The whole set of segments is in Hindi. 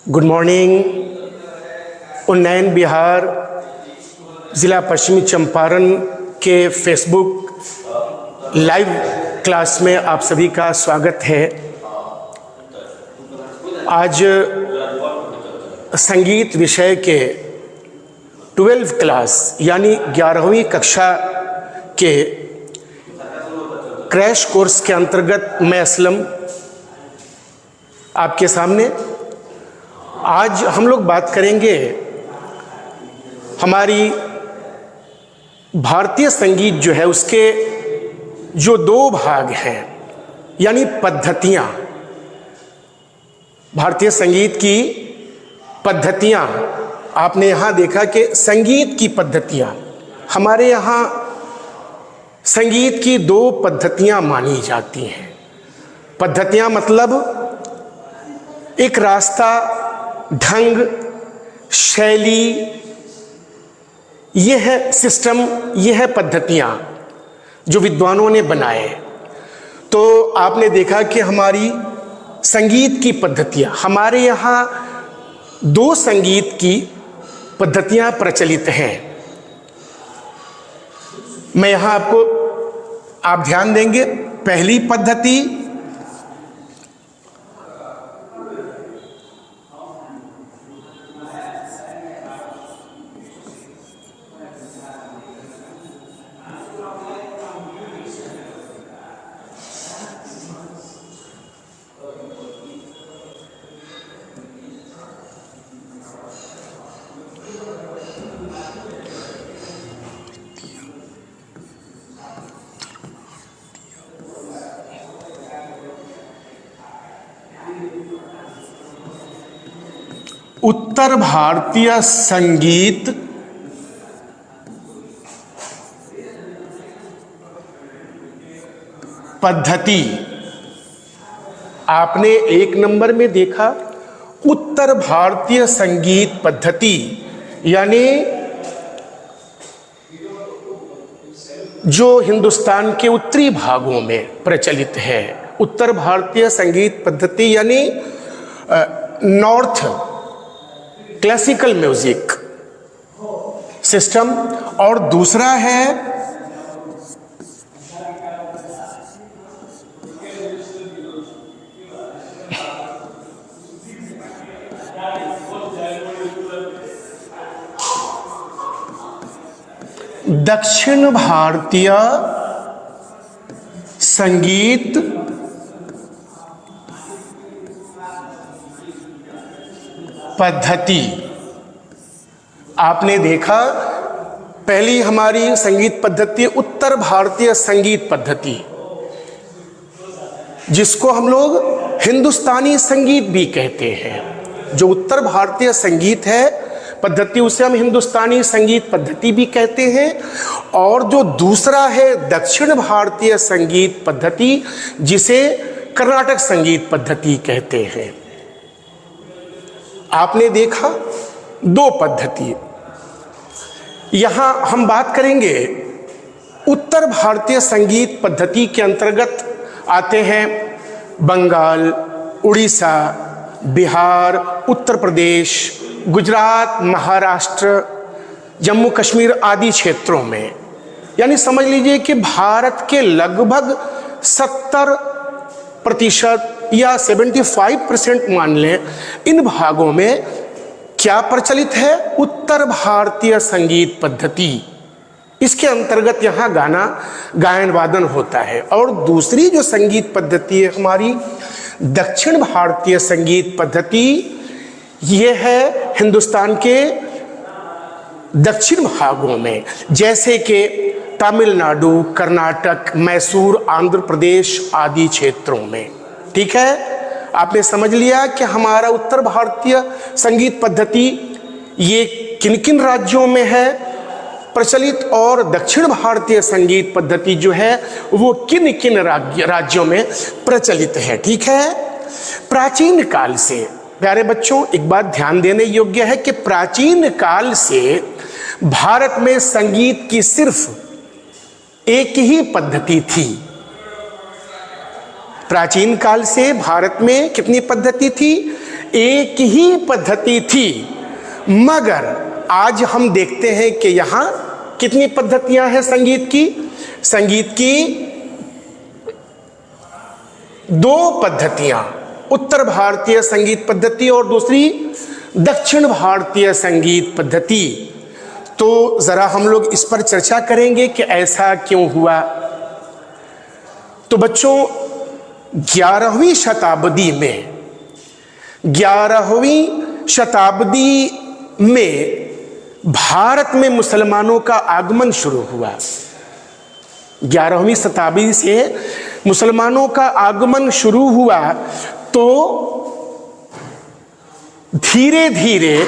Good morning. उन्नयन बिहार ज़िला पश्चिमी चंपारण के फेसबुक लाइव क्लास में आप सभी का स्वागत है। आज संगीत विषय के 12th क्लास यानी 11वीं कक्षा के क्रैश कोर्स के अंतर्गत मैं असलम आपके सामने आज हम लोग बात करेंगे हमारी भारतीय संगीत जो है उसके जो दो भाग हैं यानी पद्धतियाँ। भारतीय संगीत की पद्धतियाँ आपने यहाँ देखा कि संगीत की पद्धतियाँ, हमारे यहाँ संगीत की दो पद्धतियाँ मानी जाती हैं। पद्धतियाँ मतलब एक रास्ता, ढंग, शैली, यह है सिस्टम, यह है पद्धतियाँ जो विद्वानों ने बनाए। तो आपने देखा कि हमारी संगीत की पद्धतियाँ, हमारे यहाँ दो संगीत की पद्धतियाँ प्रचलित हैं। मैं यहाँ आपको आप ध्यान देंगे, पहली पद्धति उत्तर भारतीय संगीत पद्धति। आपने एक नंबर में देखा उत्तर भारतीय संगीत पद्धति यानी जो हिंदुस्तान के उत्तरी भागों में प्रचलित है। उत्तर भारतीय संगीत पद्धति यानी नॉर्थ क्लासिकल म्यूजिक सिस्टम, और दूसरा है दक्षिण भारतीय संगीत पद्धति। आपने देखा पहली हमारी संगीत पद्धति उत्तर भारतीय संगीत पद्धति, जिसको हम लोग हिंदुस्तानी संगीत भी कहते हैं। जो उत्तर भारतीय संगीत है पद्धति उसे हम हिंदुस्तानी संगीत पद्धति भी कहते हैं। और जो दूसरा है दक्षिण भारतीय संगीत पद्धति, जिसे कर्नाटक संगीत पद्धति कहते हैं। आपने देखा दो पद्धति। यहां हम बात करेंगे उत्तर भारतीय संगीत पद्धति के अंतर्गत आते हैं बंगाल, उड़ीसा, बिहार, उत्तर प्रदेश, गुजरात, महाराष्ट्र, जम्मू कश्मीर आदि क्षेत्रों में। यानी समझ लीजिए कि भारत के लगभग 70% या 75% मान लें, इन भागों में क्या प्रचलित है? उत्तर भारतीय संगीत पद्धति। इसके अंतर्गत यहाँ गाना गायन वादन होता है। और दूसरी जो संगीत पद्धति है हमारी दक्षिण भारतीय संगीत पद्धति, ये है हिंदुस्तान के दक्षिण भागों में, जैसे कि तमिलनाडु, कर्नाटक, मैसूर, आंध्र प्रदेश आदि क्षेत्रों में। ठीक है, आपने समझ लिया कि हमारा उत्तर भारतीय संगीत पद्धति ये किन किन राज्यों में है प्रचलित, और दक्षिण भारतीय संगीत पद्धति जो है वो किन किन राज्यों में प्रचलित है। ठीक है, प्राचीन काल से प्यारे बच्चों एक बात ध्यान देने योग्य है कि प्राचीन काल से भारत में संगीत की सिर्फ एक ही पद्धति थी। प्राचीन काल से भारत में कितनी पद्धति थी? एक ही पद्धति थी, मगर आज हम देखते हैं कि यहाँ कितनी पद्धतियां हैं संगीत की। संगीत की दो पद्धतियां, उत्तर भारतीय संगीत पद्धति और दूसरी दक्षिण भारतीय संगीत पद्धति। तो जरा हम लोग इस पर चर्चा करेंगे कि ऐसा क्यों हुआ। तो बच्चों, 11वीं शताब्दी में भारत में मुसलमानों का आगमन शुरू हुआ। 11वीं शताब्दी से मुसलमानों का आगमन शुरू हुआ, तो धीरे धीरे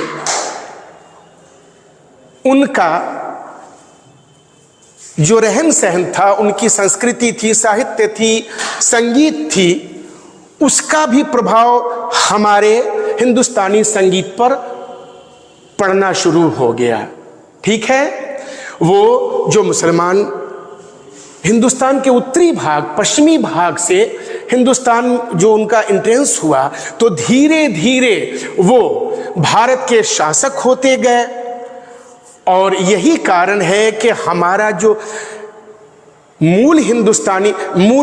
उनका जो रहन सहन था, उनकी संस्कृति थी, साहित्य थी, संगीत थी, उसका भी प्रभाव हमारे हिंदुस्तानी संगीत पर पड़ना शुरू हो गया। ठीक है, वो जो मुसलमान हिंदुस्तान के उत्तरी भाग, पश्चिमी भाग से हिंदुस्तान जो उनका एंट्रेंस हुआ, तो धीरे धीरे वो भारत के शासक होते गए। और यही कारण है कि हमारा जो मूल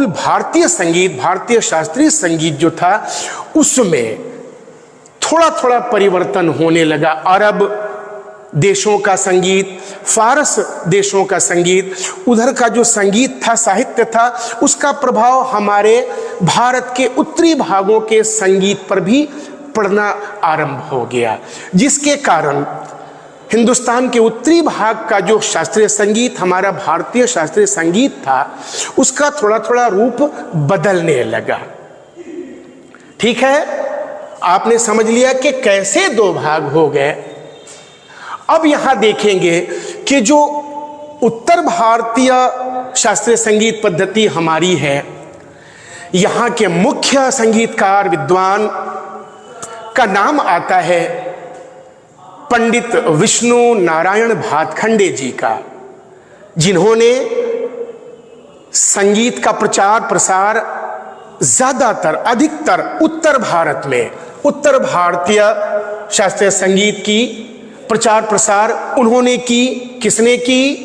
भारतीय संगीत, भारतीय शास्त्रीय संगीत जो था, उसमें थोड़ा थोड़ा परिवर्तन होने लगा। अरब देशों का संगीत, फारस देशों का संगीत, उधर का जो संगीत था, साहित्य था, उसका प्रभाव हमारे भारत के उत्तरी भागों के संगीत पर भी पड़ना आरंभ हो गया, जिसके कारण हिंदुस्तान के उत्तरी भाग का जो शास्त्रीय संगीत, हमारा भारतीय शास्त्रीय संगीत था, उसका थोड़ा थोड़ा रूप बदलने लगा। ठीक है, आपने समझ लिया कि कैसे दो भाग हो गए। अब यहां देखेंगे कि जो उत्तर भारतीय शास्त्रीय संगीत पद्धति हमारी है, यहां के मुख्य संगीतकार विद्वान का नाम आता है पंडित विष्णु नारायण भातखंडे जी का, जिन्होंने संगीत का प्रचार प्रसार ज्यादातर, अधिकतर उत्तर भारत में, उत्तर भारतीय शास्त्रीय संगीत की प्रचार प्रसार उन्होंने की। किसने की?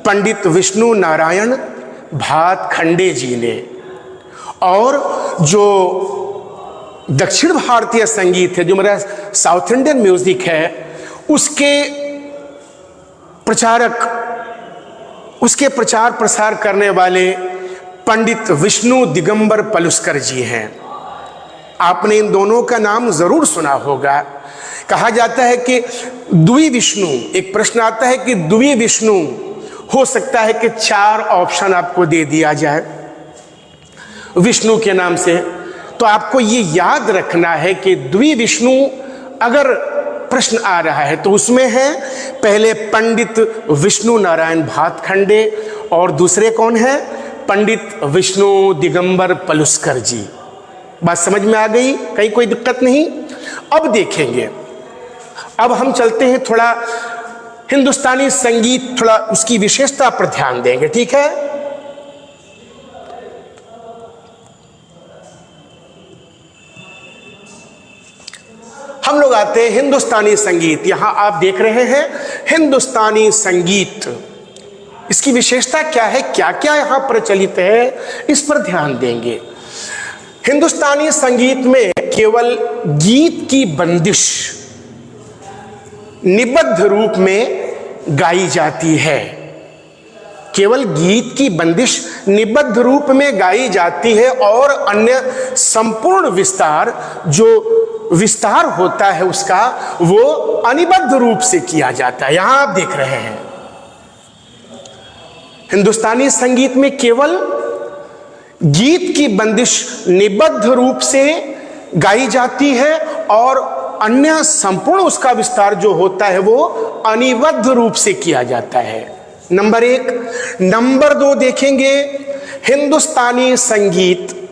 पंडित विष्णु नारायण भातखंडे जी ने। और जो दक्षिण भारतीय संगीत है, जो मेरा साउथ इंडियन म्यूजिक है, उसके प्रचार प्रसार करने वाले पंडित विष्णु दिगंबर पलुस्कर जी हैं। आपने इन दोनों का नाम जरूर सुना होगा। कहा जाता है कि द्वि विष्णु, एक प्रश्न आता है कि द्वि विष्णु, हो सकता है कि 4 ऑप्शन आपको दे दिया जाए विष्णु के नाम से, तो आपको ये याद रखना है कि द्वि विष्णु अगर प्रश्न आ रहा है तो उसमें है पहले पंडित विष्णु नारायण भातखंडे और दूसरे कौन है? पंडित विष्णु दिगंबर पलुस्कर जी। बात समझ में आ गई? कहीं कोई दिक्कत नहीं। अब देखेंगे, अब हम चलते हैं थोड़ा हिंदुस्तानी संगीत, थोड़ा उसकी विशेषता पर ध्यान देंगे। ठीक है, हम लोग आते हैं हिंदुस्तानी संगीत। यहां आप देख रहे हैं हिंदुस्तानी संगीत, इसकी विशेषता क्या है, क्या क्या यहां प्रचलित है, इस पर ध्यान देंगे। हिंदुस्तानी संगीत में केवल गीत की बंदिश निबद्ध रूप में गाई जाती है। केवल गीत की बंदिश निबद्ध रूप में गाई जाती है और अन्य संपूर्ण विस्तार, जो विस्तार होता है उसका, वो अनिबद्ध रूप से किया जाता है। यहां आप देख रहे हैं हिंदुस्तानी संगीत में केवल गीत की बंदिश निबद्ध रूप से गाई जाती है और अन्य संपूर्ण उसका विस्तार जो होता है वो अनिबद्ध रूप से किया जाता है। नंबर 1। नंबर 2 देखेंगे, हिंदुस्तानी संगीत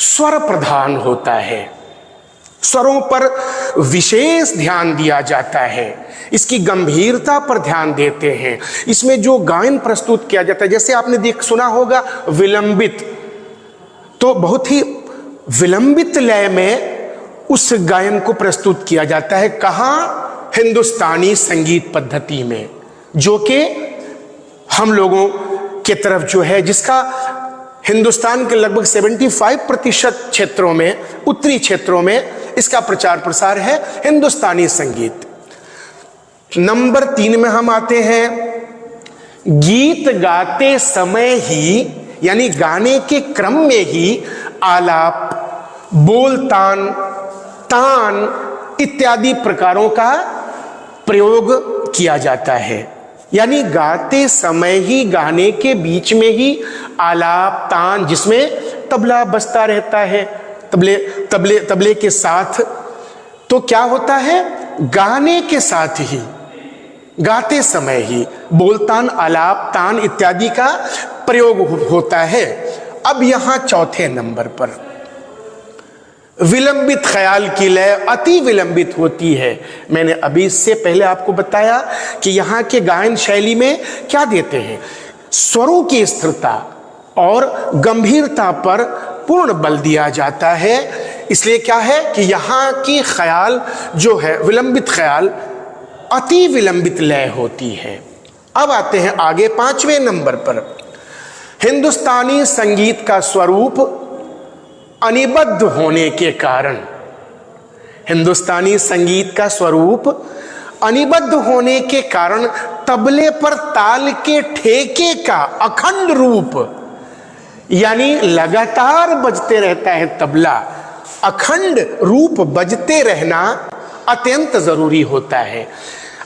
स्वर प्रधान होता है। स्वरों पर विशेष ध्यान दिया जाता है, इसकी गंभीरता पर ध्यान देते हैं। इसमें जो गायन प्रस्तुत किया जाता है, जैसे आपने सुना होगा विलंबित, तो बहुत ही विलंबित लय में उस गायन को प्रस्तुत किया जाता है। कहाँ? हिंदुस्तानी संगीत पद्धति में, जो कि हम लोगों के तरफ जो है, जिसका हिंदुस्तान के लगभग 75% क्षेत्रों में, उत्तरी क्षेत्रों में इसका प्रचार प्रसार है, हिंदुस्तानी संगीत। नंबर 3 में हम आते हैं, गीत गाते समय ही, यानी गाने के क्रम में ही आलाप, बोल, तान, तान इत्यादि प्रकारों का प्रयोग किया जाता है। यानी गाते समय ही, गाने के बीच में ही आलाप, तान, जिसमें तबला बजता रहता है, तबले के साथ। तो क्या होता है? गाने के साथ ही, गाते समय ही बोलतान, आलाप, तान इत्यादि का प्रयोग होता है। अब यहां चौथे नंबर पर विलंबित ख्याल की लय अति विलंबित होती है। मैंने अभी इससे पहले आपको बताया कि यहाँ के गायन शैली में क्या देते हैं, स्वरों की स्थिरता और गंभीरता पर पूर्ण बल दिया जाता है। इसलिए क्या है कि यहाँ की ख्याल जो है, विलंबित ख्याल, अति विलंबित लय होती है। अब आते हैं आगे 5वें नंबर पर, हिंदुस्तानी संगीत का स्वरूप अनिबद्ध होने के कारण, हिंदुस्तानी संगीत का स्वरूप अनिबद्ध होने के कारण तबले पर ताल के ठेके का अखंड रूप, यानी लगातार बजते रहता है तबला, अखंड रूप बजते रहना अत्यंत जरूरी होता है।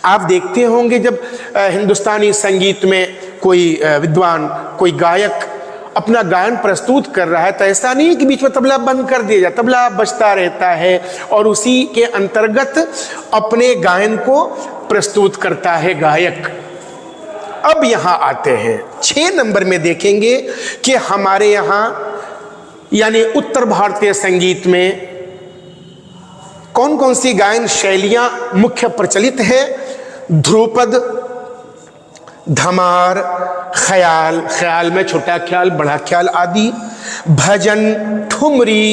आप देखते होंगे जब हिंदुस्तानी संगीत में कोई विद्वान, कोई गायक अपना गायन प्रस्तुत कर रहा है, तो ऐसा नहीं है कि बीच में तबला बंद कर दिया जाए, तबला बजता रहता है और उसी के अंतर्गत अपने गायन को प्रस्तुत करता है गायक। अब यहां आते हैं 6 नंबर में, देखेंगे कि हमारे यहां यानी उत्तर भारतीय संगीत में कौन कौन सी गायन शैलियां मुख्य प्रचलित है। ध्रुपद, धमार, ख्याल, ख्याल में छोटा ख्याल, बड़ा ख्याल आदि, भजन, ठुमरी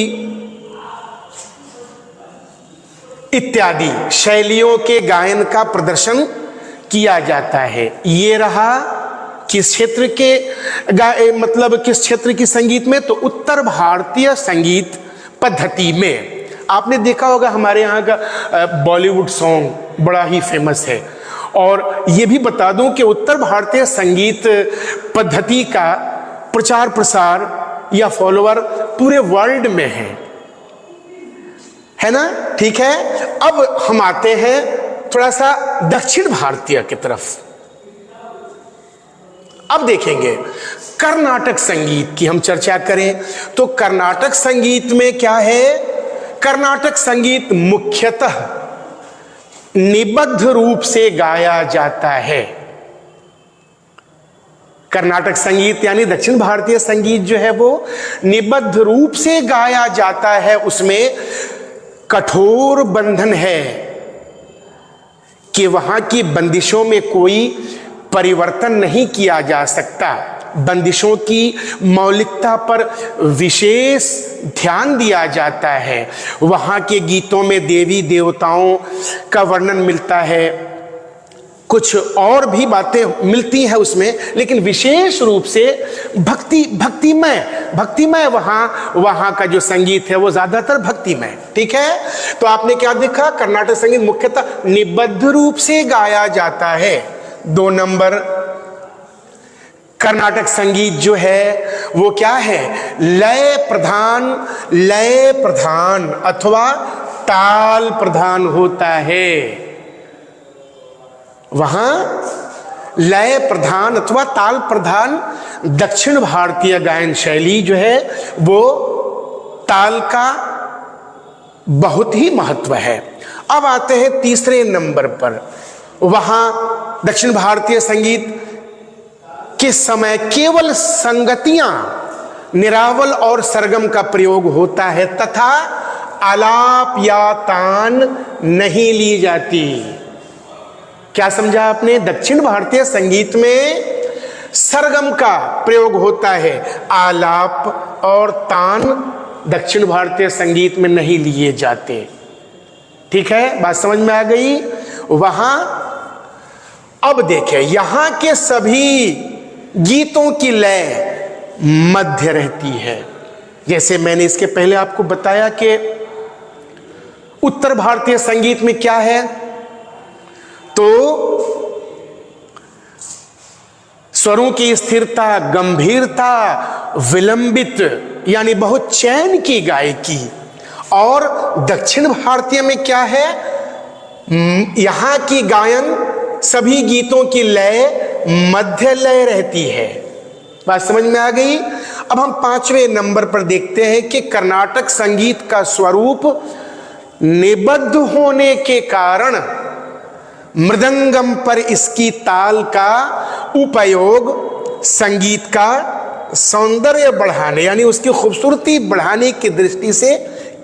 इत्यादि शैलियों के गायन का प्रदर्शन किया जाता है। ये रहा किस क्षेत्र के मतलब किस क्षेत्र की संगीत में, तो उत्तर भारतीय संगीत पद्धति में। आपने देखा होगा हमारे यहाँ का बॉलीवुड सॉन्ग बड़ा ही फेमस है। और ये भी बता दूं कि उत्तर भारतीय संगीत पद्धति का प्रचार प्रसार या फॉलोअर पूरे वर्ल्ड में है ना? ठीक है। अब हम आते हैं थोड़ा सा दक्षिण भारतीय की तरफ। अब देखेंगे कर्नाटक संगीत की हम चर्चा करें तो कर्नाटक संगीत में क्या है? कर्नाटक संगीत मुख्यतः निबद्ध रूप से गाया जाता है। कर्नाटक संगीत यानी दक्षिण भारतीय संगीत जो है वो निबद्ध रूप से गाया जाता है। उसमें कठोर बंधन है कि वहां की बंदिशों में कोई परिवर्तन नहीं किया जा सकता। बंदिशों की मौलिकता पर विशेष ध्यान दिया जाता है। वहाँ के गीतों में देवी देवताओं का वर्णन मिलता है, कुछ और भी बातें मिलती हैं उसमें, लेकिन विशेष रूप से भक्तिमय वहाँ का जो संगीत है वो ज्यादातर भक्तिमय। ठीक है। तो आपने क्या देखा? कर्नाटक संगीत मुख्यतः निबद्ध रूप से गाया जाता है। 2 नंबर, कर्नाटक संगीत जो है वो क्या है? लय प्रधान अथवा ताल प्रधान होता है। वहां लय प्रधान अथवा ताल प्रधान दक्षिण भारतीय गायन शैली जो है वो ताल का बहुत ही महत्व है। अब आते हैं तीसरे नंबर पर। वहां दक्षिण भारतीय संगीत के समय केवल संगतियां, निरावल और सरगम का प्रयोग होता है तथा आलाप या तान नहीं ली जाती। क्या समझा आपने? दक्षिण भारतीय संगीत में सरगम का प्रयोग होता है, आलाप और तान दक्षिण भारतीय संगीत में नहीं लिए जाते। ठीक है, बात समझ में आ गई। वहां अब देखें, यहां के सभी गीतों की लय मध्य रहती है। जैसे मैंने इसके पहले आपको बताया कि उत्तर भारतीय संगीत में क्या है, तो स्वरों की स्थिरता, गंभीरता, विलंबित यानी बहुत चैन की गायकी। और दक्षिण भारतीय में क्या है, यहां की गायन सभी गीतों की लय मध्य लय रहती है। बात समझ में आ गई। अब हम 5वें नंबर पर देखते हैं कि कर्नाटक संगीत का स्वरूप निबद्ध होने के कारण मृदंगम पर इसकी ताल का उपयोग संगीत का सौंदर्य बढ़ाने यानी उसकी खूबसूरती बढ़ाने की दृष्टि से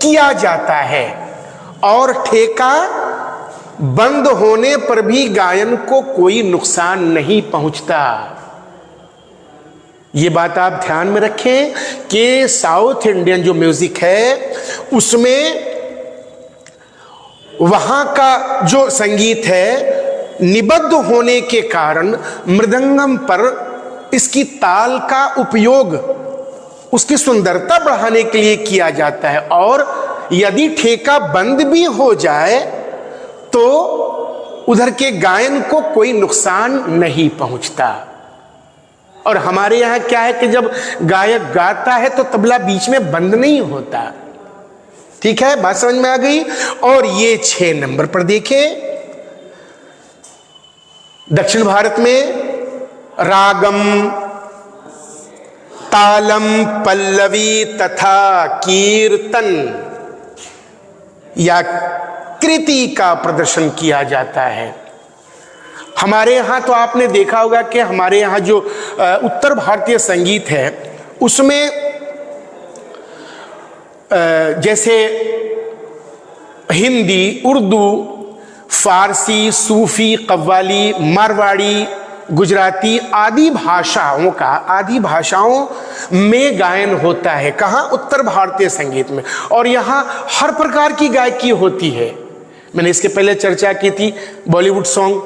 किया जाता है, और ठेका बंद होने पर भी गायन को कोई नुकसान नहीं पहुंचता। ये बात आप ध्यान में रखें कि साउथ इंडियन जो म्यूजिक है उसमें वहां का जो संगीत है निबद्ध होने के कारण मृदंगम पर इसकी ताल का उपयोग उसकी सुंदरता बढ़ाने के लिए किया जाता है, और यदि ठेका बंद भी हो जाए तो उधर के गायन को कोई नुकसान नहीं पहुंचता। और हमारे यहां क्या है कि जब गायक गाता है तो तबला बीच में बंद नहीं होता। ठीक है, बात समझ में आ गई। और ये 6 नंबर पर देखें, दक्षिण भारत में रागम, तालम, पल्लवी तथा कीर्तन या कृति का प्रदर्शन किया जाता है। हमारे यहाँ तो आपने देखा होगा कि हमारे यहाँ जो उत्तर भारतीय संगीत है उसमें जैसे हिंदी, उर्दू, फारसी, सूफी, कव्वाली, मारवाड़ी, गुजराती आदि भाषाओं में गायन होता है। कहाँ? उत्तर भारतीय संगीत में। और यहाँ हर प्रकार की गायकी होती है। मैंने इसके पहले चर्चा की थी, बॉलीवुड सॉन्ग,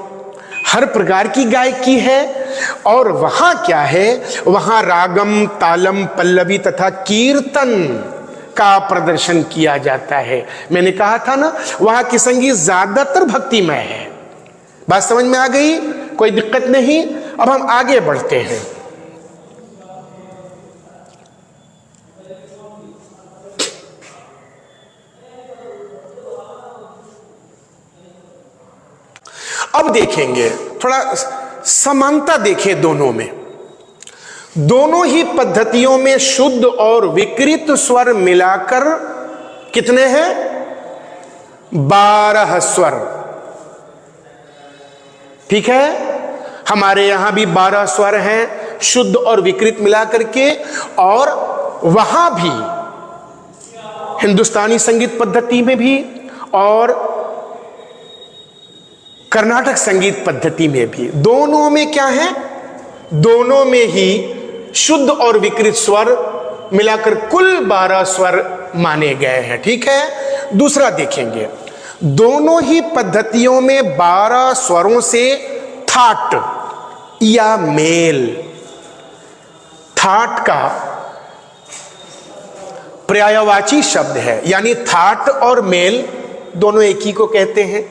हर प्रकार की गायकी है। और वहाँ क्या है, वहाँ रागम, तालम, पल्लवी तथा कीर्तन का प्रदर्शन किया जाता है। मैंने कहा था ना, वहाँ की संगीत ज्यादातर भक्तिमय है। बात समझ में आ गई, कोई दिक्कत नहीं। अब हम आगे बढ़ते हैं। अब देखेंगे, थोड़ा समानता देखें दोनों में। दोनों ही पद्धतियों में शुद्ध और विकृत स्वर मिलाकर कितने हैं? 12 स्वर। ठीक है, हमारे यहां भी 12 स्वर हैं शुद्ध और विकृत मिलाकर के। और वहां भी हिंदुस्तानी संगीत पद्धति में भी और कर्नाटक संगीत पद्धति में भी, दोनों में क्या है, दोनों में ही शुद्ध और विकृत स्वर मिलाकर कुल 12 स्वर माने गए हैं। ठीक है, दूसरा देखेंगे, दोनों ही पद्धतियों में 12 स्वरों से थाट या मेल, थाट का पर्यायवाची शब्द है, यानी थाट और मेल दोनों एक ही को कहते हैं।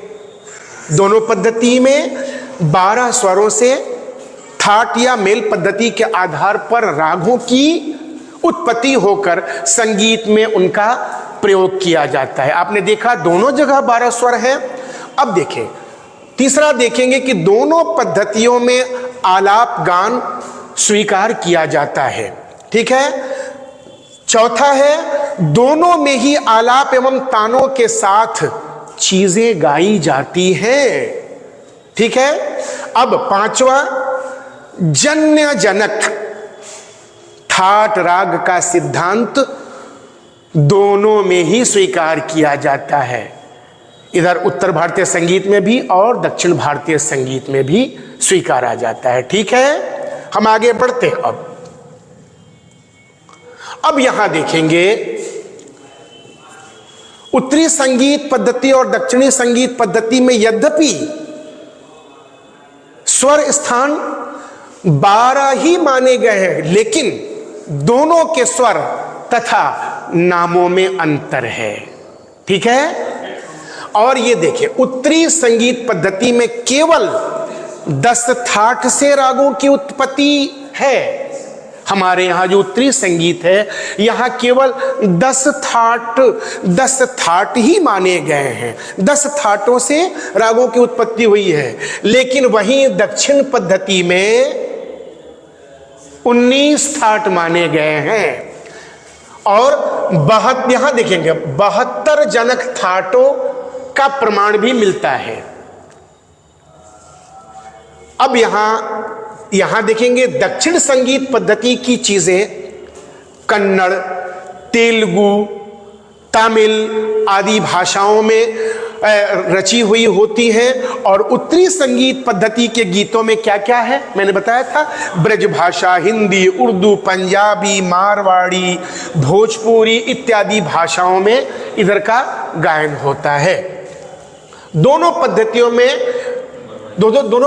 दोनों पद्धति में 12 स्वरों से थाट या मेल पद्धति के आधार पर रागों की उत्पत्ति होकर संगीत में उनका प्रयोग किया जाता है। आपने देखा दोनों जगह 12 स्वर हैं। अब देखें, तीसरा देखेंगे कि दोनों पद्धतियों में आलाप गान स्वीकार किया जाता है। ठीक है, चौथा है, दोनों में ही आलाप एवं तानों के साथ चीजें गाई जाती हैं। ठीक है, अब पांचवा, जन्य जनक ठाट राग का सिद्धांत दोनों में ही स्वीकार किया जाता है। इधर उत्तर भारतीय संगीत में भी और दक्षिण भारतीय संगीत में भी स्वीकारा जाता है। ठीक है, हम आगे बढ़ते हैं। अब यहां देखेंगे उत्तरी संगीत पद्धति और दक्षिणी संगीत पद्धति में यद्यपि स्वर स्थान 12 ही माने गए हैं, लेकिन दोनों के स्वर तथा नामों में अंतर है। ठीक है। और ये देखिए, उत्तरी संगीत पद्धति में केवल 10 थाट से रागों की उत्पत्ति है। हमारे यहां जो उत्तरी संगीत है, यहां केवल 10 थाट ही माने गए हैं। 10 थाटों से रागों की उत्पत्ति हुई है। लेकिन वहीं दक्षिण पद्धति में 19 थाट माने गए हैं। और यहां देखेंगे 72 जनक थाटों का प्रमाण भी मिलता है। अब यहां देखेंगे दक्षिण संगीत पद्धति की चीजें कन्नड़, तेलुगु, तमिल आदि भाषाओं में रची हुई होती है। और उत्तरी संगीत पद्धति के गीतों में क्या क्या है, मैंने बताया था, ब्रज भाषा, हिंदी, उर्दू, पंजाबी, मारवाड़ी, भोजपुरी इत्यादि भाषाओं में इधर का गायन होता है। दोनों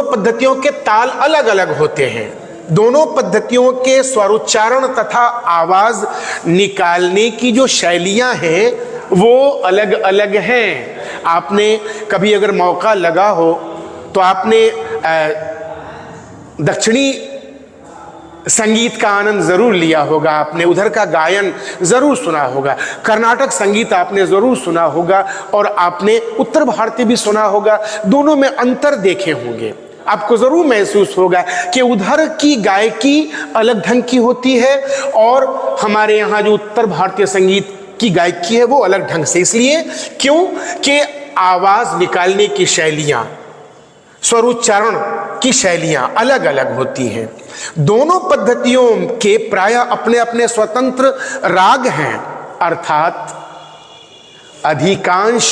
पद्धतियों के ताल अलग अलग होते हैं। दोनों पद्धतियों के स्वरोच्चारण तथा आवाज निकालने की जो शैलियां हैं वो अलग अलग हैं। आपने कभी अगर मौका लगा हो तो आपने दक्षिणी संगीत का आनंद जरूर लिया होगा, आपने उधर का गायन जरूर सुना होगा, कर्नाटक संगीत आपने जरूर सुना होगा और आपने उत्तर भारतीय भी सुना होगा। दोनों में अंतर देखे होंगे। आपको जरूर महसूस होगा कि उधर की गायकी अलग ढंग की होती है और हमारे यहाँ जो उत्तर भारतीय संगीत की गायकी है वो अलग ढंग से। इसलिए क्यों कि आवाज निकालने की शैलियां, स्वरोच्चारण की शैलियां अलग अलग होती हैं। दोनों पद्धतियों के प्रायः अपने अपने स्वतंत्र राग हैं, अर्थात अधिकांश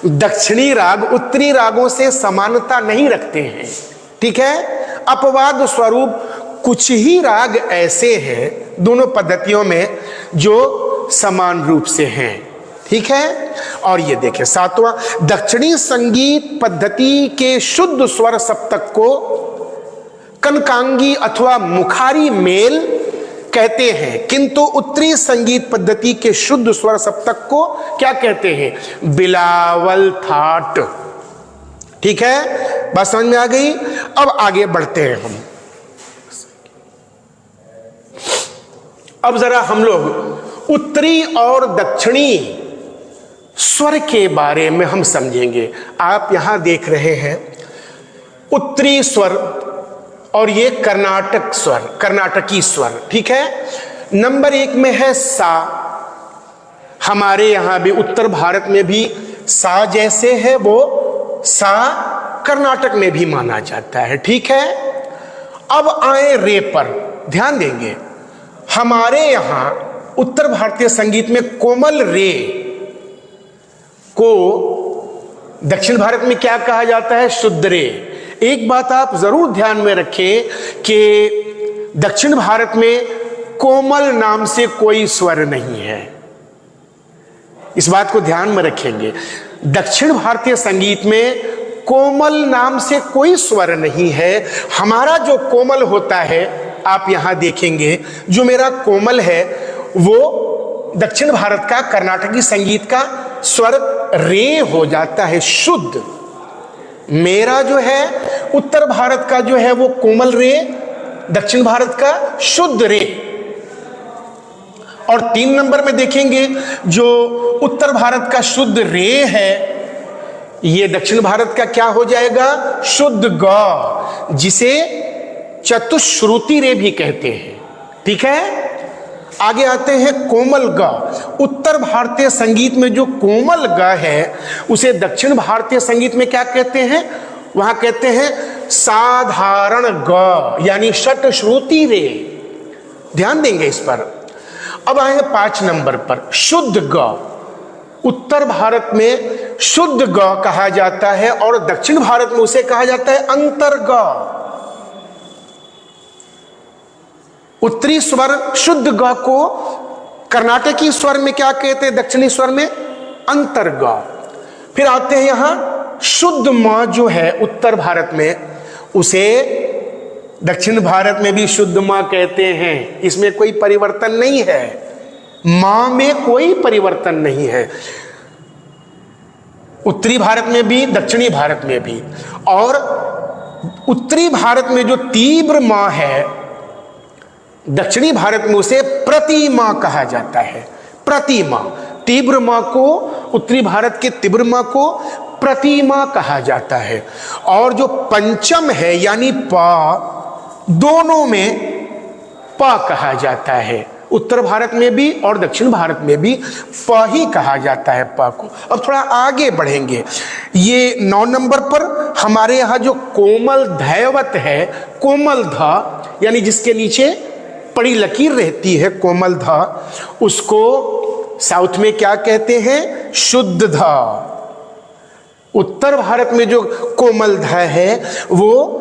दक्षिणी राग उत्तरी रागों से समानता नहीं रखते हैं। ठीक है। अपवाद स्वरूप कुछ ही राग ऐसे हैं दोनों पद्धतियों में जो समान रूप से हैं। ठीक है। और ये देखें 7वां, दक्षिणी संगीत पद्धति के शुद्ध स्वर सप्तक को कनकांगी अथवा मुखारी मेल कहते हैं, किंतु उत्तरी संगीत पद्धति के शुद्ध स्वर सप्तक को क्या कहते हैं, बिलावल थाट। ठीक है, बात समझ में आ गई। अब आगे बढ़ते हैं हम। अब जरा हम लोग उत्तरी और दक्षिणी स्वर के बारे में हम समझेंगे। आप यहां देख रहे हैं उत्तरी स्वर और ये कर्नाटक स्वर, कर्नाटकी स्वर। ठीक है। नंबर 1 में है सा। हमारे यहां भी उत्तर भारत में भी सा जैसे है वो सा कर्नाटक में भी माना जाता है। ठीक है। अब आए रे पर, ध्यान देंगे। हमारे यहां उत्तर भारतीय संगीत में कोमल रे को दक्षिण भारत में क्या कहा जाता है, शुद्ध रे। एक बात आप जरूर ध्यान में रखें कि दक्षिण भारत में कोमल नाम से कोई स्वर नहीं है। इस बात को ध्यान में रखेंगे। दक्षिण भारतीय संगीत में कोमल नाम से कोई स्वर नहीं है। हमारा जो कोमल होता है, आप यहां देखेंगे जो मेरा कोमल है वो दक्षिण भारत का कर्नाटकी संगीत का स्वर रे हो जाता है, शुद्ध। मेरा जो है उत्तर भारत का जो है वो कोमल रे, दक्षिण भारत का शुद्ध रे। और 3 नंबर में देखेंगे जो उत्तर भारत का शुद्ध रे है, ये दक्षिण भारत का क्या हो जाएगा, शुद्ध ग, जिसे चतुश्रुति रे भी कहते हैं। ठीक है। आगे आते हैं कोमल ग। उत्तर भारतीय संगीत में जो कोमल ग है उसे दक्षिण भारतीय संगीत में क्या कहते हैं, वहां कहते हैं साधारण ग, यानी षट श्रुति रे। ध्यान देंगे इस पर। अब आए 5 नंबर पर शुद्ध ग। उत्तर भारत में शुद्ध ग कहा जाता है और दक्षिण भारत में उसे कहा जाता है अंतर ग। उत्तरी स्वर शुद्ध ग को कर्नाटकी स्वर में क्या कहते हैं, दक्षिणी स्वर में अंतर्ग। फिर आते हैं यहां शुद्ध म जो है उत्तर भारत में, उसे दक्षिण भारत में भी शुद्ध म कहते हैं। इसमें कोई परिवर्तन नहीं है, मां में कोई परिवर्तन नहीं है, उत्तरी भारत में भी दक्षिणी भारत में भी। और उत्तरी भारत में जो तीव्र मां है, दक्षिणी भारत में उसे प्रतिमा कहा जाता है। प्रतिमा, तीव्र मां को, उत्तरी भारत के तीव्र मां को प्रतिमा कहा जाता है। और जो पंचम है यानी प, दोनों में प कहा जाता है, उत्तर भारत में भी और दक्षिण भारत में भी प ही कहा जाता है प को। अब थोड़ा आगे बढ़ेंगे, ये 9 नंबर पर हमारे यहाँ जो कोमल धैवत है, कोमल ध यानी जिसके नीचे बड़ी लकीर रहती है, कोमल ध, उसको साउथ में क्या कहते हैं? शुद्ध ध। उत्तर भारत में जो कोमल ध है वो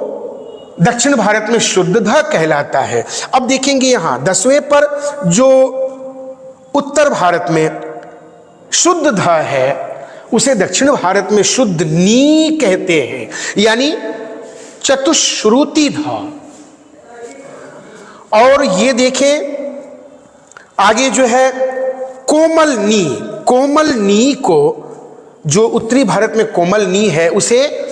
दक्षिण भारत में शुद्ध ध कहलाता है। अब देखेंगे यहां 10वें पर जो उत्तर भारत में शुद्ध ध है, उसे दक्षिण भारत में शुद्ध नी कहते हैं, यानी चतुश्रुति ध। और ये देखें आगे जो है कोमल नी, कोमल नी को, जो उत्तरी भारत में कोमल नी है, उसे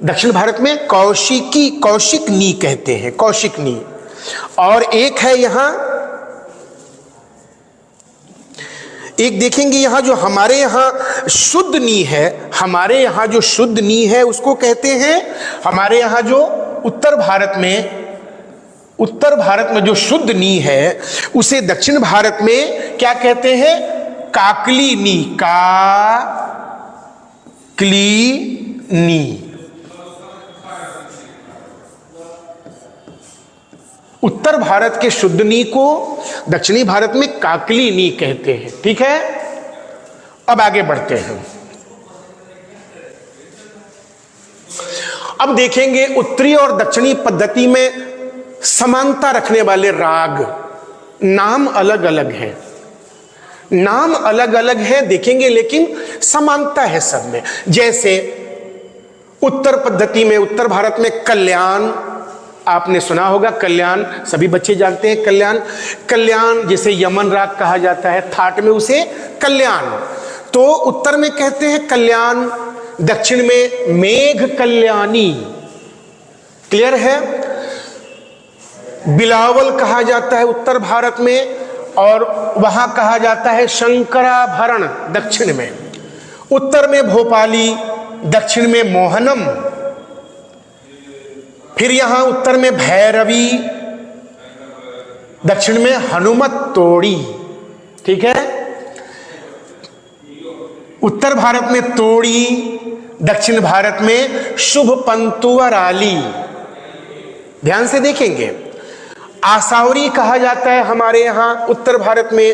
दक्षिण भारत में कौशिकी, कौशिक नी कहते हैं, कौशिक नी। और एक है यहां, एक देखेंगे यहां जो हमारे यहां शुद्ध नी है, हमारे यहां जो शुद्ध नी है उसको कहते हैं, हमारे यहां जो उत्तर भारत में जो शुद्ध नी है उसे दक्षिण भारत में क्या कहते हैं? काकली नी, काकली नी। उत्तर भारत के शुद्ध नी को दक्षिणी भारत में काकली नी कहते हैं। ठीक है, अब आगे बढ़ते हैं। अब देखेंगे उत्तरी और दक्षिणी पद्धति में समानता रखने वाले राग, नाम अलग अलग हैं, नाम अलग अलग हैं देखेंगे, लेकिन समानता है सब में। जैसे उत्तर पद्धति में, उत्तर भारत में कल्याण, आपने सुना होगा कल्याण, सभी बच्चे जानते हैं कल्याण। कल्याण जैसे यमन राग कहा जाता है, थाट में उसे कल्याण, तो उत्तर में कहते हैं कल्याण, दक्षिण में मेघ कल्याणी। क्लियर है? बिलावल कहा जाता है उत्तर भारत में, और वहां कहा जाता है शंकराभरण दक्षिण में। उत्तर में भोपाली, दक्षिण में मोहनम। फिर यहां उत्तर में भैरवी, दक्षिण में हनुमत तोड़ी। ठीक है, उत्तर भारत में तोड़ी, दक्षिण भारत में शुभ पंतुवराली। ध्यान से देखेंगे, आसावरी कहा जाता है हमारे यहां उत्तर भारत में,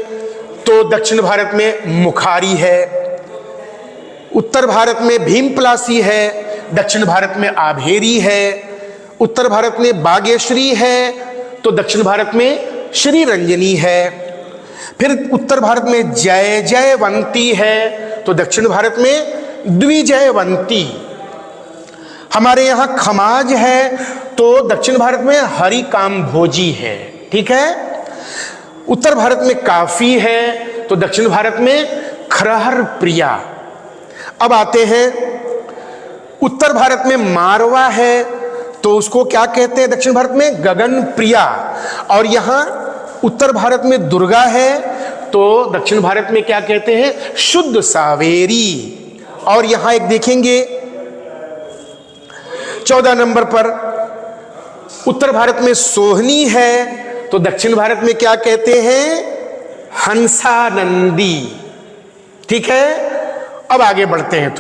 तो दक्षिण भारत में मुखारी है। उत्तर भारत में भीमपलासी है, दक्षिण भारत में आभेरी है। उत्तर भारत में बागेश्वरी है, तो दक्षिण भारत में श्री रंजनी है। फिर उत्तर भारत में जय जयवंती है, तो दक्षिण भारत में द्विजयवंती। हमारे यहां खमाज है, तो दक्षिण भारत में हरिकाम भोजी है। ठीक है, उत्तर भारत में काफी है, तो दक्षिण भारत में खरहर प्रिया। अब आते हैं, उत्तर भारत में मारवा है, तो उसको क्या कहते हैं दक्षिण भारत में? गगन प्रिया। और यहां उत्तर भारत में दुर्गा है, तो दक्षिण भारत में क्या कहते हैं? शुद्ध सावेरी। और यहां एक देखेंगे 14 नंबर पर, उत्तर भारत में सोहनी है, तो दक्षिण भारत में क्या कहते हैं? हंसानंदी। ठीक है, अब आगे बढ़ते हैं।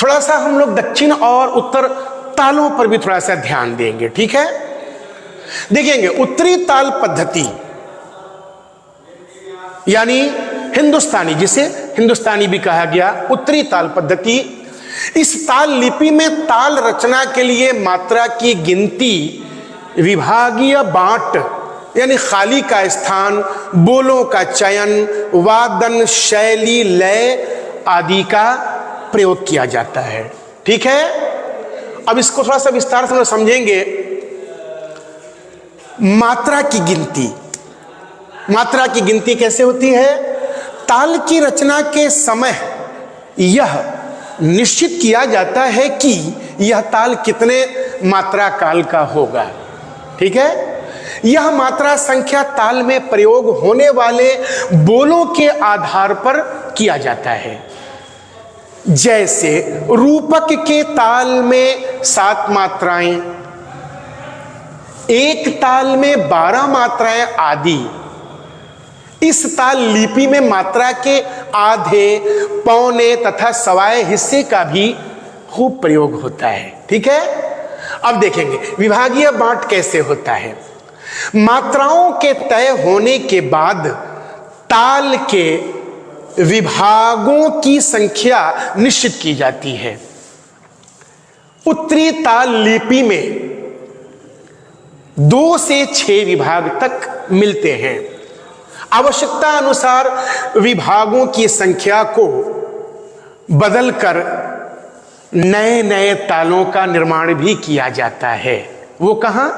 थोड़ा सा हम लोग दक्षिण और उत्तर तालों पर भी थोड़ा सा ध्यान देंगे। ठीक है, देखेंगे उत्तरी ताल पद्धति यानी हिंदुस्तानी, जिसे हिंदुस्तानी भी कहा गया, उत्तरी ताल पद्धति। इस ताल लिपि में ताल रचना के लिए मात्रा की गिनती विभागीय बांट यानी खाली का स्थान, बोलों का चयन, वादन, शैली, लय आदि का प्रयोग किया जाता है। ठीक है, अब इसको थोड़ा सा विस्तार से समझेंगे। मात्रा की गिनती, मात्रा की गिनती कैसे होती है? ताल की रचना के समय यह निश्चित किया जाता है कि यह ताल कितने मात्रा काल का होगा। ठीक है, यह मात्रा संख्या ताल में प्रयोग होने वाले बोलों के आधार पर किया जाता है। जैसे रूपक के ताल में 7 मात्राएं, एक ताल में 12 मात्राएं आदि। इस ताल लिपि में मात्रा के आधे, पौने तथा सवाए हिस्से का भी खूब प्रयोग होता है। ठीक है, अब देखेंगे विभागीय बांट कैसे होता है। मात्राओं के तय होने के बाद ताल के विभागों की संख्या निश्चित की जाती है। उत्तरी ताल लिपि में 2 से 6 विभाग तक मिलते हैं। आवश्यकता अनुसार विभागों की संख्या को बदलकर नए नए तालों का निर्माण भी किया जाता है। वो कहां?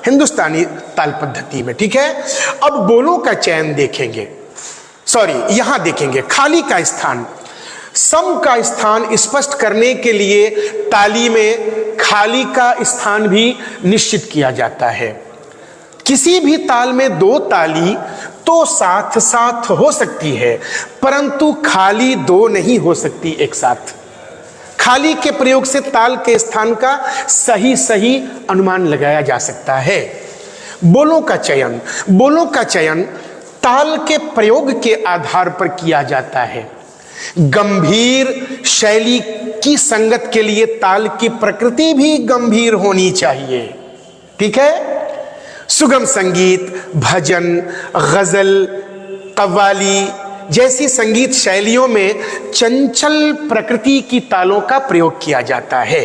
हिंदुस्तानी ताल पद्धति में। ठीक है, अब बोलों का चयन देखेंगे, यहां देखेंगे खाली का स्थान। सम का स्थान स्पष्ट करने के लिए ताली में खाली का स्थान भी निश्चित किया जाता है। किसी भी ताल में 2 ताली तो साथ साथ हो सकती है, परंतु खाली 2 नहीं हो सकती एक साथ। खाली के प्रयोग से ताल के स्थान का सही अनुमान लगाया जा सकता है। बोलों का चयन, बोलों का चयन ताल के प्रयोग के आधार पर किया जाता है। गंभीर शैली की संगत के लिए ताल की प्रकृति भी गंभीर होनी चाहिए। ठीक है, सुगम संगीत, भजन, गजल, कव्वाली जैसी संगीत शैलियों में चंचल प्रकृति की तालों का प्रयोग किया जाता है।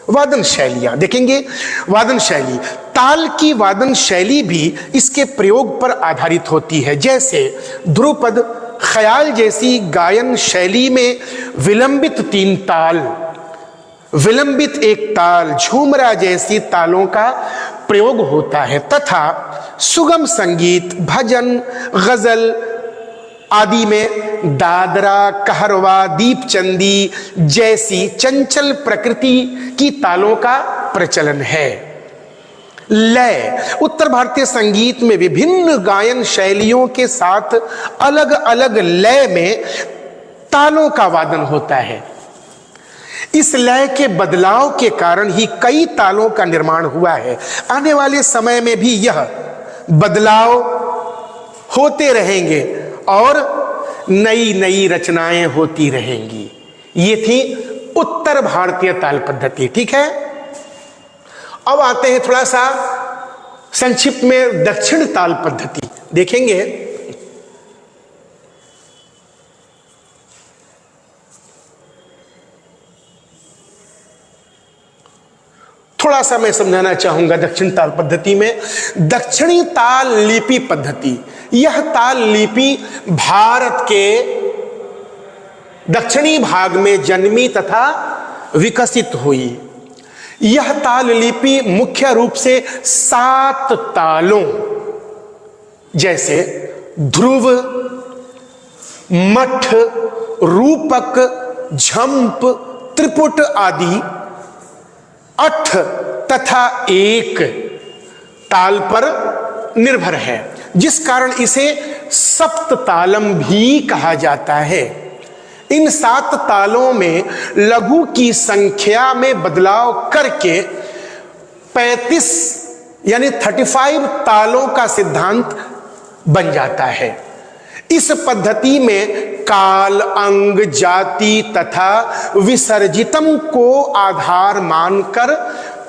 वादन शैलियां देखेंगे। वादन शैली, ताल की वादन शैली भी इसके प्रयोग पर आधारित होती है। जैसे ध्रुपद, ख्याल जैसी गायन शैली में विलंबित 3 ताल, विलंबित 1 ताल, झूमरा जैसी तालों का प्रयोग होता है। तथा सुगम संगीत, भजन, गजल आदि में दादरा, कहरवा, दीपचंदी जैसी चंचल प्रकृति की तालों का प्रचलन है। लय, उत्तर भारतीय संगीत में विभिन्न गायन शैलियों के साथ अलग अलग लय में तालों का वादन होता है। इस लय के बदलाव के कारण ही कई तालों का निर्माण हुआ है। आने वाले समय में भी यह बदलाव होते रहेंगे और नई नई रचनाएं होती रहेंगी। ये थी उत्तर भारतीय ताल पद्धति। ठीक है, अब आते हैं थोड़ा सा संक्षिप्त में दक्षिण ताल पद्धति देखेंगे। थोड़ा सा मैं समझाना चाहूंगा दक्षिण ताल पद्धति में। दक्षिणी ताल लिपि पद्धति, यह ताल लिपि भारत के दक्षिणी भाग में जन्मी तथा विकसित हुई। यह ताल लिपि मुख्य रूप से 7 तालों जैसे ध्रुव, मठ, रूपक, झंप, त्रिपुट आदि 8 तथा 1 ताल पर निर्भर है, जिस कारण इसे सप्ततालम भी कहा जाता है। इन 7 तालों में लघु की संख्या में बदलाव करके 35 यानी 35 तालों का सिद्धांत बन जाता है। इस पद्धति में काल, अंग, जाति तथा विसर्जितम को आधार मानकर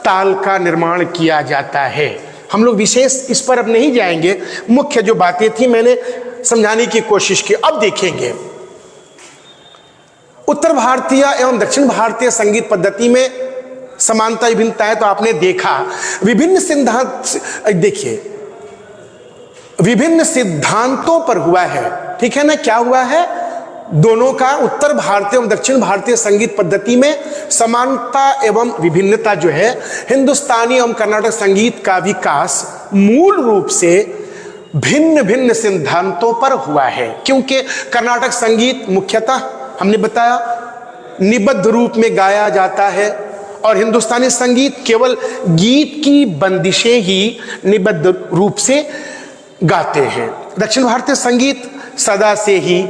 ताल का निर्माण किया जाता है। हम लोग विशेष इस पर अब नहीं जाएंगे, मुख्य जो बातें थी मैंने समझाने की कोशिश की। अब देखेंगे उत्तर भारतीय एवं दक्षिण भारतीय संगीत पद्धति में समानता विभिन्नता है। तो आपने देखा विभिन्न सिद्धांत, देखिए विभिन्न सिद्धांतों पर हुआ है। ठीक है ना, क्या हुआ है? दोनों का उत्तर भारतीय एवं दक्षिण भारतीय संगीत पद्धति में समानता एवं विभिन्नता जो है, हिंदुस्तानी एवं कर्नाटक संगीत का विकास मूल रूप से भिन्न भिन्न सिद्धांतों पर हुआ है। क्योंकि कर्नाटक संगीत मुख्यतः हमने बताया निबद्ध रूप में गाया जाता है और हिंदुस्तानी संगीत केवल गीत की बंदिशें ही निबद्ध रूप से गाते हैं। दक्षिण भारतीय संगीत सदा से ही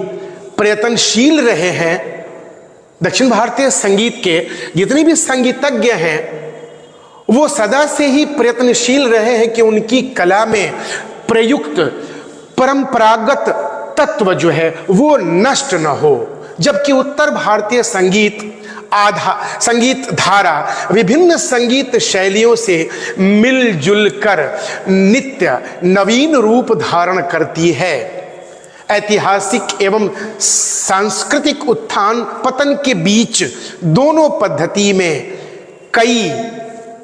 प्रयत्नशील रहे हैं। दक्षिण भारतीय संगीत के जितने भी संगीतज्ञ हैं वो सदा से ही प्रयत्नशील रहे हैं कि उनकी कला में प्रयुक्त परंपरागत तत्व जो है वो नष्ट न हो, जबकि उत्तर भारतीय संगीत धारा विभिन्न संगीत शैलियों से मिलजुल कर नित्य नवीन रूप धारण करती है। ऐतिहासिक एवं सांस्कृतिक उत्थान पतन के बीच दोनों पद्धति में कई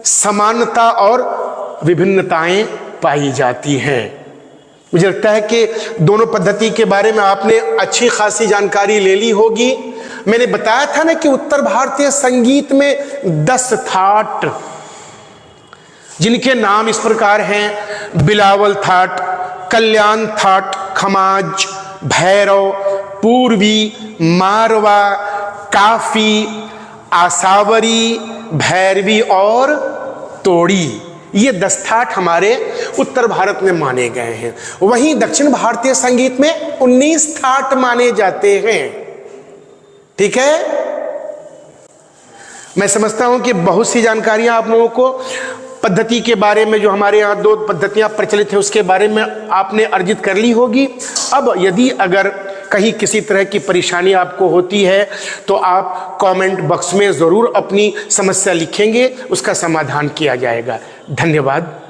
समानता और विभिन्नताएं पाई जाती हैं। मुझे लगता है कि दोनों पद्धति के बारे में आपने अच्छी खासी जानकारी ले ली होगी। मैंने बताया था ना कि उत्तर भारतीय संगीत में 10 थाट, जिनके नाम इस प्रकार हैं: बिलावल थाट, कल्याण थाट, खमाज, भैरव, पूर्वी, मारवा, काफी, आसावरी, भैरवी और तोड़ी। ये 10 थाट हमारे उत्तर भारत में माने गए हैं। वहीं दक्षिण भारतीय संगीत में 19 थाट माने जाते हैं। ठीक है, मैं समझता हूं कि बहुत सी जानकारियां आप लोगों को पद्धति के बारे में, जो हमारे यहाँ 2 पद्धतियां प्रचलित है उसके बारे में आपने अर्जित कर ली होगी। अब यदि अगर कहीं किसी तरह की परेशानी आपको होती है तो आप कमेंट बॉक्स में ज़रूर अपनी समस्या लिखेंगे, उसका समाधान किया जाएगा। धन्यवाद।